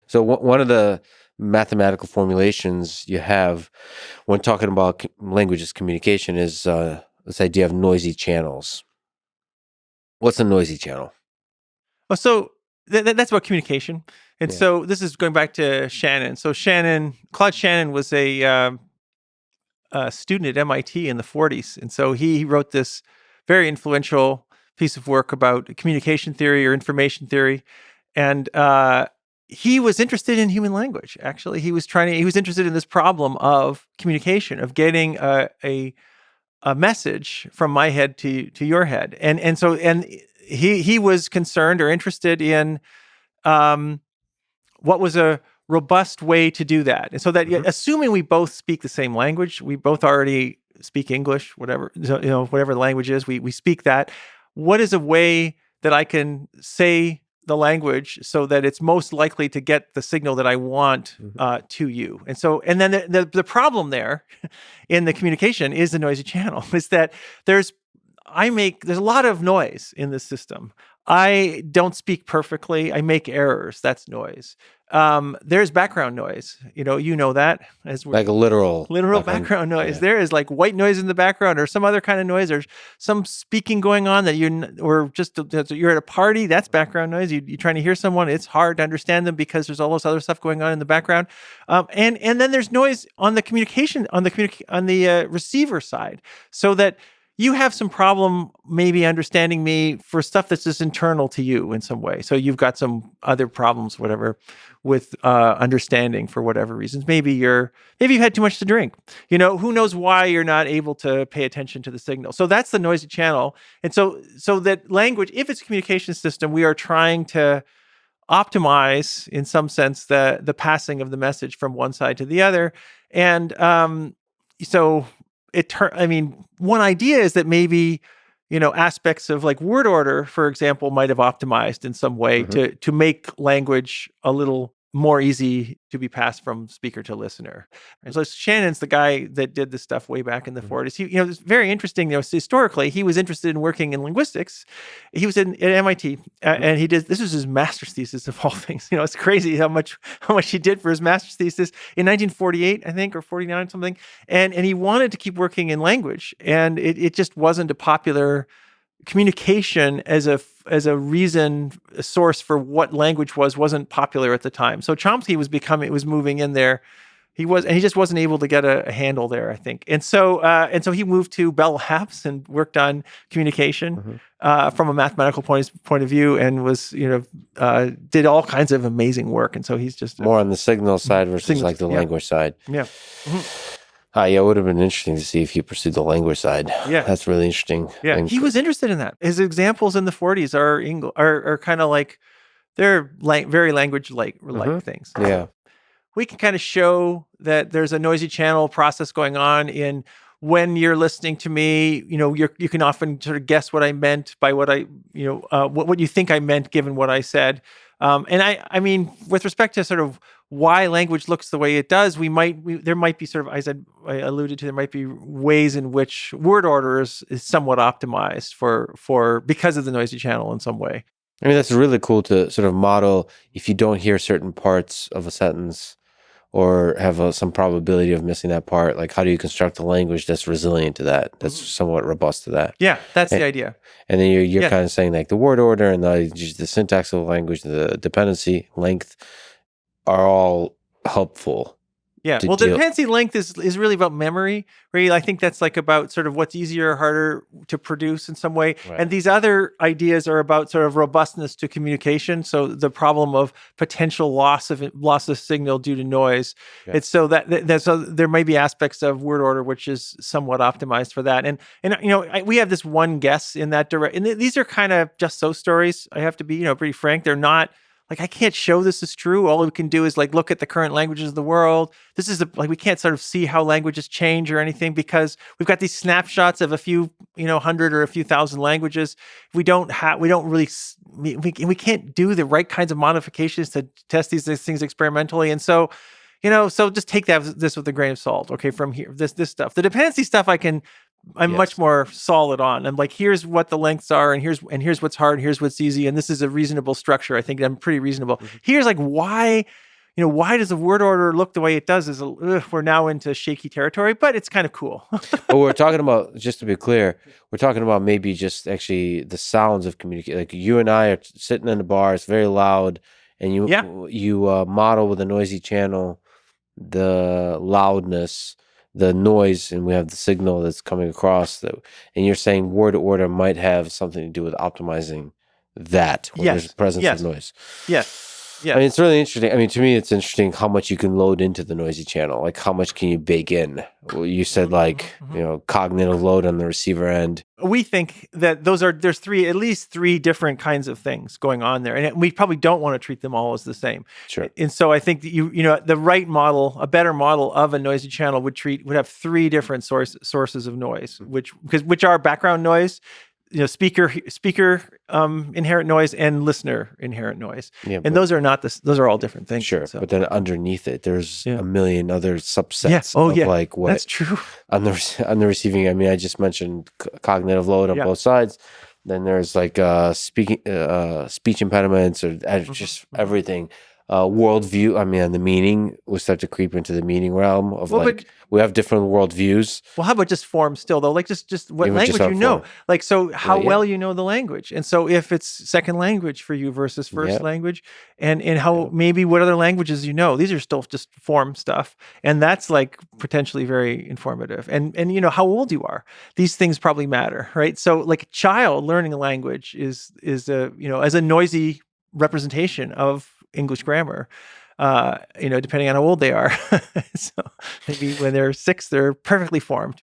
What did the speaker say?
So one of the mathematical formulations you have when talking about languages communication is this idea of noisy channels. What's a noisy channel? Oh, so that's about communication. And Yeah. so this is going back to Shannon. So Claude Shannon was a student at MIT in the 40s. And so he wrote this very influential piece of work about communication theory or information theory. And he was interested in human language, actually. He was interested in this problem of communication, of getting a message from my head to your head. And he was concerned or interested in what was a robust way to do that. And so that, assuming we both speak the same language, we both already speak English, whatever, whatever the language is, we speak that. What is a way that I can say the language so that it's most likely to get the signal that I want to you? And then the problem there in the communication is the noisy channel, is that there's a lot of noise in this system. I don't speak perfectly. I make errors. That's noise. There's background noise. You know that as like a literal background noise. Yeah. There is like white noise in the background or some other kind of noise or some speaking going on that you're at a party. That's background noise. You're trying to hear someone. It's hard to understand them because there's all this other stuff going on in the background. And then there's noise on the communication on the receiver side, so that you have some problem maybe understanding me for stuff that's just internal to you in some way. So you've got some other problems, whatever, with understanding for whatever reasons. Maybe you've had too much to drink. Who knows why you're not able to pay attention to the signal. So that's the noisy channel. And so that language, if it's a communication system, we are trying to optimize, in some sense, the passing of the message from one side to the other. And one idea is that maybe, aspects of like word order, for example, might have optimized in some way to make language a little more easy to be passed from speaker to listener. And so Shannon's the guy that did this stuff way back in the 40s. He, it's very interesting. Historically, he was interested in working in linguistics. He was at MIT, and this was his master's thesis of all things. It's crazy how much he did for his master's thesis in 1948, I think, or 49 something. And he wanted to keep working in language, and it just wasn't a popular communication as a source for what language wasn't popular at the time. So Chomsky was moving in there. He just wasn't able to get a handle there, I think. And so he moved to Bell Labs and worked on communication from a mathematical point of view, and was did all kinds of amazing work. And so he's just more on the signal side versus like the language side. Yeah. Yeah, it would have been interesting to see if he pursued the language side. Yeah, that's really interesting. Yeah, he was interested in that. His examples in the 40s are kind of like they're very language-like things. Yeah, we can kind of show that there's a noisy channel process going on in when you're listening to me. You can often sort of guess what I meant by what what you think I meant given what I said. And I mean, with respect to sort of why language looks the way it does, there might be sort of, as I alluded to, there might be ways in which word order is somewhat optimized because of the noisy channel in some way. I mean, that's really cool to sort of model if you don't hear certain parts of a sentence or have some probability of missing that part, like how do you construct a language that's resilient to that, that's somewhat robust to that? Yeah, that's the idea. And then you're kind of saying like the word order and the syntax of the language, the dependency length are all helpful. Yeah, well, the dependency length is really about memory. Really, I think that's like about sort of what's easier or harder to produce in some way. Right. And these other ideas are about sort of robustness to communication. So the problem of potential loss of signal due to noise. Yeah. It's so so there may be aspects of word order which is somewhat optimized for that. And we have this one guess in that direction. And these are kind of just so stories. I have to be pretty frank. They're not. Like, I can't show this is true. All we can do is like look at the current languages of the world. This is we can't sort of see how languages change or anything because we've got these snapshots of a few, 100 or a few thousand languages. We can't do the right kinds of modifications to test these things experimentally. And so, so just take this with a grain of salt. Okay, from here, this stuff, the dependency stuff, I'm much more solid on. I'm like, here's what the lengths are, and here's what's hard, and here's what's easy, and this is a reasonable structure. I think I'm pretty reasonable. Mm-hmm. Here's like why why does the word order look the way it does? We're now into shaky territory, but it's kind of cool. But we're talking about, just to be clear, we're talking about maybe just actually the sounds of communication. Like you and I are sitting in the bar, it's very loud, and you model with a noisy channel the loudness, the noise, and we have the signal that's coming across. And you're saying word order might have something to do with optimizing that when there's presence of noise. Yes. Yeah. I mean, it's really interesting. I mean, to me, it's interesting how much you can load into the noisy channel. Like, how much can you bake in? Well, you said, like, cognitive load on the receiver end. We think that there's at least three different kinds of things going on there. And we probably don't want to treat them all as the same. Sure. And so I think that the right model, a better model of a noisy channel would have three different sources of noise, which are background noise, speaker inherent noise and listener inherent noise. Yeah, and those are all different things. Sure. So. But then underneath it, there's a million other subsets like what that's true. On the receiving, I mean, I just mentioned cognitive load on both sides. Then there's like speech impediments or just everything. Worldview, I mean, the meaning, we start to creep into the meaning realm of we have different worldviews. Well, how about just form still though? Like just what language you know? Like, so how well you know the language. And so if it's second language for you versus first language and how maybe what other languages these are still just form stuff. And that's like potentially very informative. And how old you are. These things probably matter, right? So like a child learning a language is as a noisy representation of English grammar, depending on how old they are. So maybe when they're 6, they're perfectly formed.